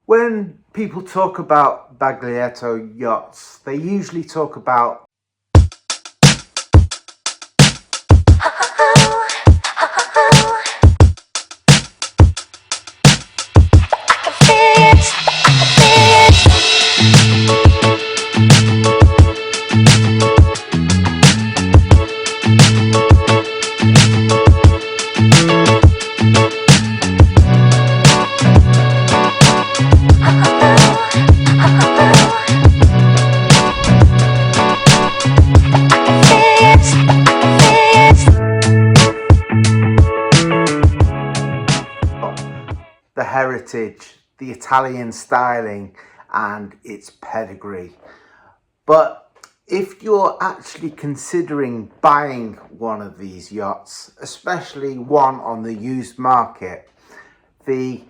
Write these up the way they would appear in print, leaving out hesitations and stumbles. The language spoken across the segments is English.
When people talk about Baglietto yachts, they usually talk about the heritage, the Italian styling and its pedigree. But if you're actually considering buying one of these yachts, especially one on the used market, the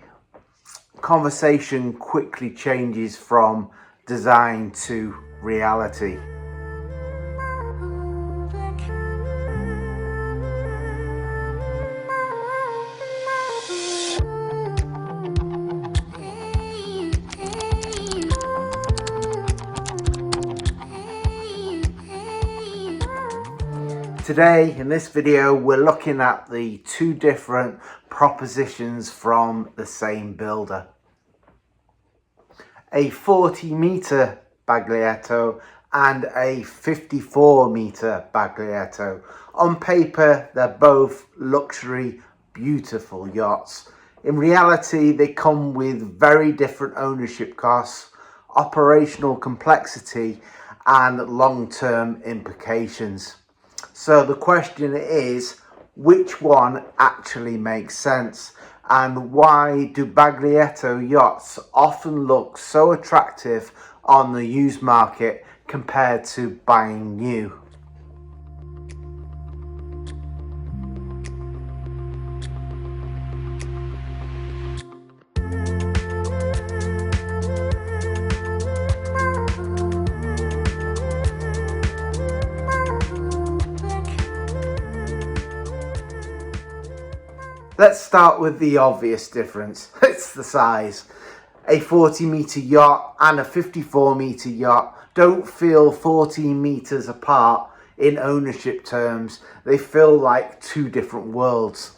conversation quickly changes from design to reality. Today in this video we're looking at the two different propositions from the same builder. A 40m Baglietto and a 54m Baglietto. On paper they're both luxury, beautiful yachts. In reality they come with very different ownership costs, operational complexity and long-term implications. So the question is, which one actually makes sense? And why do Baglietto yachts often look so attractive on the used market compared to buying new? Let's start with the obvious difference. It's the size. A 40m yacht and a 54m yacht don't feel 14 meters apart in ownership terms. They feel like two different worlds.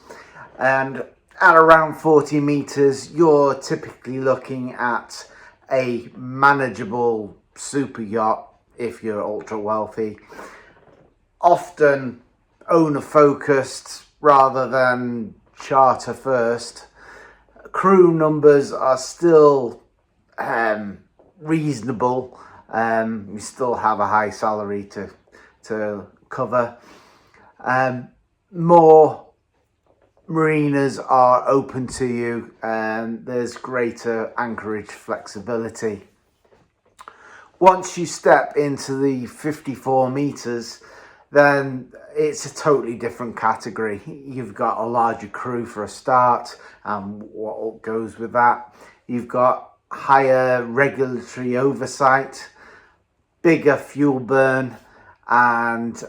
And at around 40 meters, you're typically looking at a manageable super yacht if you're ultra wealthy. Often owner focused rather than charter first. Crew numbers are still reasonable. We still have a high salary to cover. More marinas are open to you and there's greater anchorage flexibility. Once you step into the 54 meters, then it's a totally different category. You've got a larger crew for a start, and what goes with that. You've got higher regulatory oversight, bigger fuel burn, and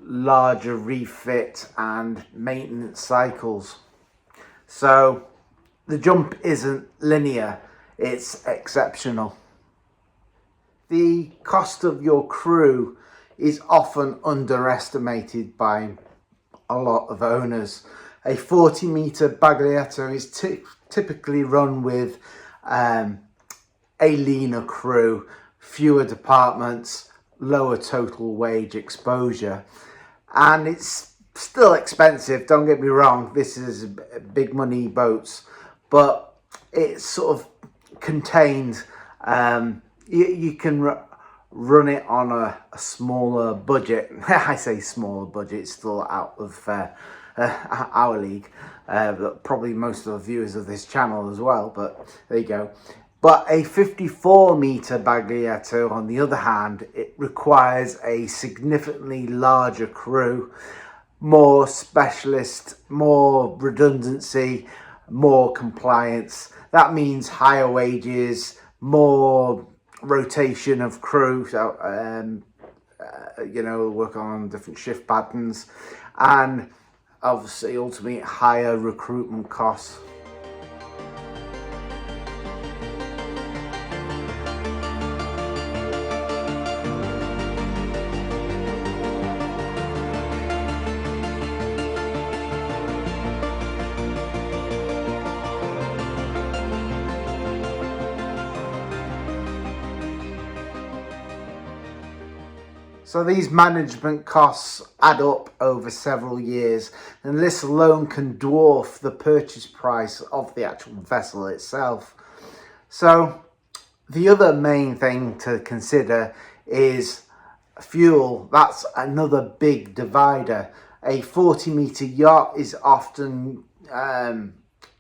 larger refit and maintenance cycles. So the jump isn't linear, it's exceptional. The cost of your crew is often underestimated by a lot of owners. A 40m Baglietto is typically run with a leaner crew, fewer departments, lower total wage exposure, and it's still expensive, don't get me wrong. This is big money boats, but it's sort of contained. You can run it on a smaller budget. I say smaller budget, it's still out of our league, probably most of the viewers of this channel as well, but there you go. But a 54m Baglietto, on the other hand, it requires a significantly larger crew, more specialist, more redundancy, more compliance. That means higher wages, more rotation of crew, so work on different shift patterns, and obviously ultimately higher recruitment costs. So these management costs add up over several years, and this alone can dwarf the purchase price of the actual vessel itself. So the other main thing to consider is fuel. That's another big divider. A 40-meter yacht is often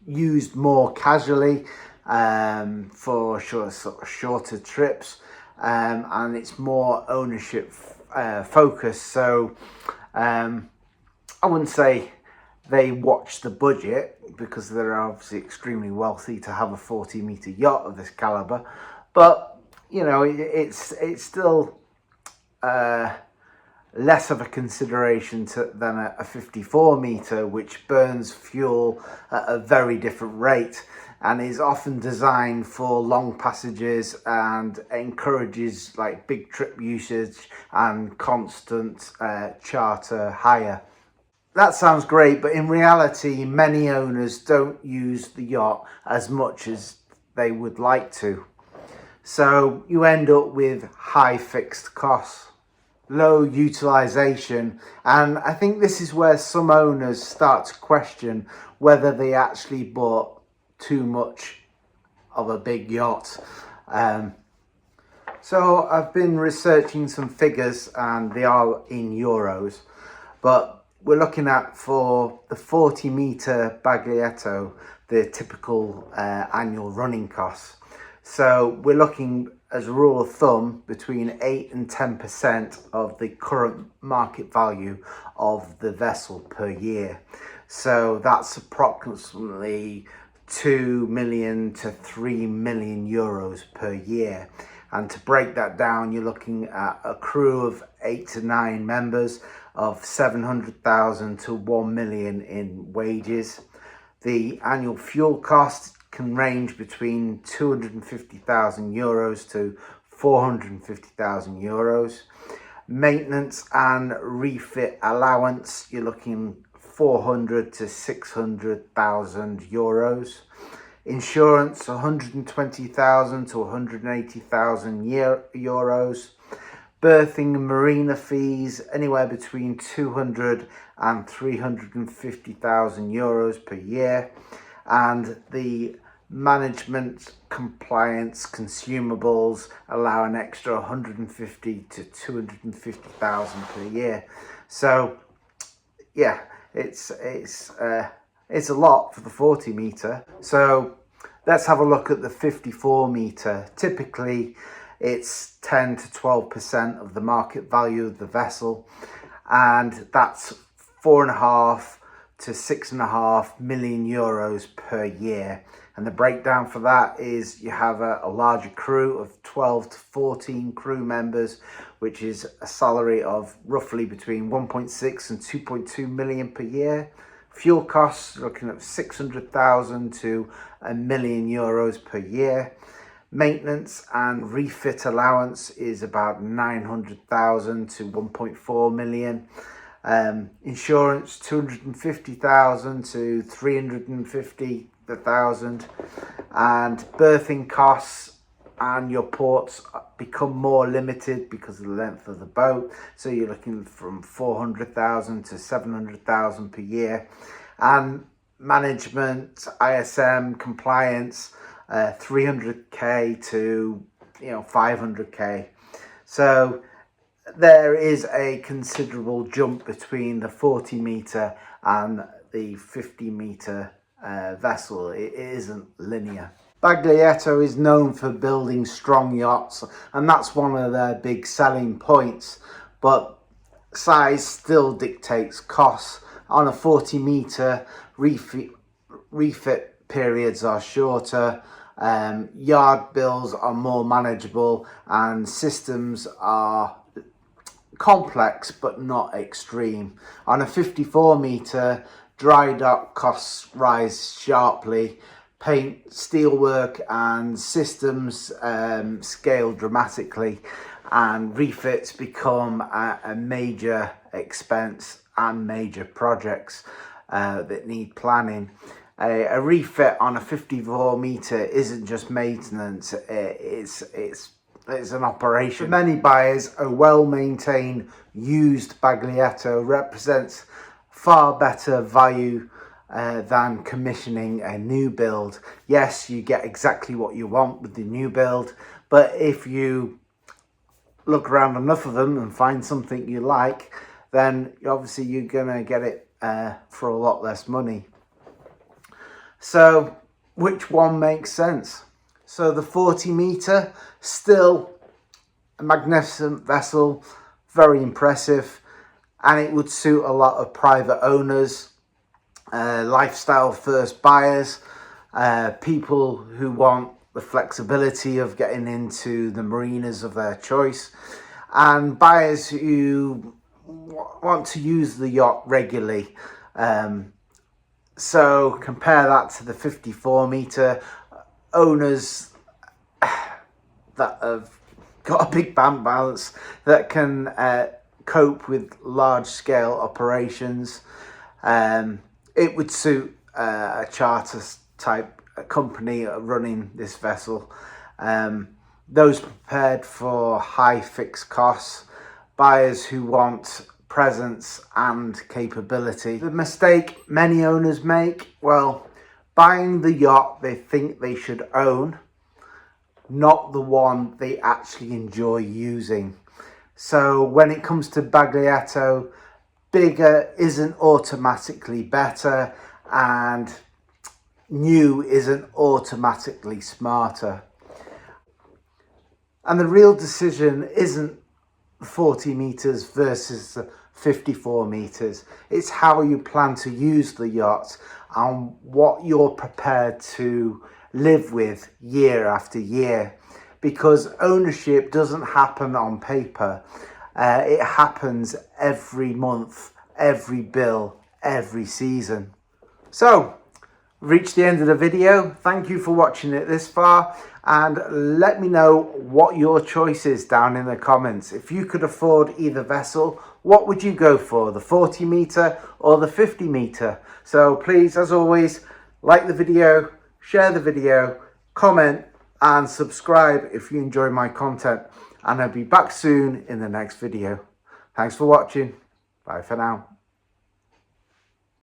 used more casually for shorter trips, and it's more ownership focused. So I wouldn't say they watch the budget, because they're obviously extremely wealthy to have a 40-meter yacht of this caliber, but you know, it's still less of a consideration than a 54-meter, which burns fuel at a very different rate and is often designed for long passages and encourages like big trip usage and constant charter hire. That sounds great, but in reality, many owners don't use the yacht as much as they would like to. So you end up with high fixed costs, low utilization, and I think this is where some owners start to question whether they actually bought too much of a big yacht. So I've been researching some figures, and they are in euros, but we're looking at, for the 40-meter Baglietto, the typical annual running costs. So we're looking, as a rule of thumb, between 8 and 10% of the current market value of the vessel per year. So that's approximately 2 million to 3 million euros per year. And to break that down, you're looking at a crew of 8 to 9 members of 700,000 to 1 million in wages. The annual fuel cost can range between 250,000 euros to 450,000 euros. Maintenance and refit allowance, you're looking 400 to 600,000 euros. Insurance, 120,000 to 180,000 euros. Berthing and marina fees, anywhere between 200 and 350,000 euros per year. And the management compliance consumables allow an extra 150 to 250,000 per year. So yeah, it's a lot for the 40-meter. So let's have a look at the 54-meter. Typically, it's 10 to 12% of the market value of the vessel, and that's 4.5 to 6.5 million euros per year. And the breakdown for that is you have a larger crew of 12 to 14 crew members, which is a salary of roughly between 1.6 and 2.2 million per year. Fuel costs, looking at 600,000 to €1 million per year. Maintenance and refit allowance is about 900,000 to 1.4 million. Insurance, 250,000 to 350,000. And berthing costs and your ports become more limited because of the length of the boat. So you're looking from 400,000 to 700,000 per year. And management, ISM, compliance, 300k to 500k. So there is a considerable jump between the 40-meter and the 50-meter vessel. It isn't linear. Baglietto is known for building strong yachts, and that's one of their big selling points, but size still dictates costs. On a 40-meter, refit periods are shorter, yard bills are more manageable, and systems are complex but not extreme. On a 54-meter, dry dock costs rise sharply. Paint, steelwork and systems scale dramatically, and refits become a major expense and major projects that need planning. A refit on a 54-meter isn't just maintenance, it's it's an operation. For many buyers, a well-maintained used Baglietto represents far better value than commissioning a new build. Yes, you get exactly what you want with the new build, but if you look around enough of them and find something you like, then obviously you're gonna get it for a lot less money. So which one makes sense? So the 40 meter, still a magnificent vessel, very impressive, and it would suit a lot of private owners, lifestyle first buyers, people who want the flexibility of getting into the marinas of their choice, and buyers who want to use the yacht regularly. So compare that to the 54 meter. Owners that have got a big bank balance that can cope with large scale operations. It would suit a charter type company running this vessel. Those prepared for high fixed costs, buyers who want presence and capability. The mistake many owners make, well, buying the yacht they think they should own, not the one they actually enjoy using. So when it comes to Baglietto, bigger isn't automatically better, and new isn't automatically smarter. And the real decision isn't 40 meters versus 54 meters. It's how you plan to use the yacht and what you're prepared to live with year after year, because ownership doesn't happen on paper. It happens every month, every bill, every season. So reached the end of the video. Thank you for watching it this far, and let me know what your choice is down in the comments. If you could afford either vessel, what would you go for, the 40 meter or the 50 meter? So please, as always, like the video, share the video, comment and subscribe if you enjoy my content, and I'll be back soon in the next video. Thanks for watching. Bye for now.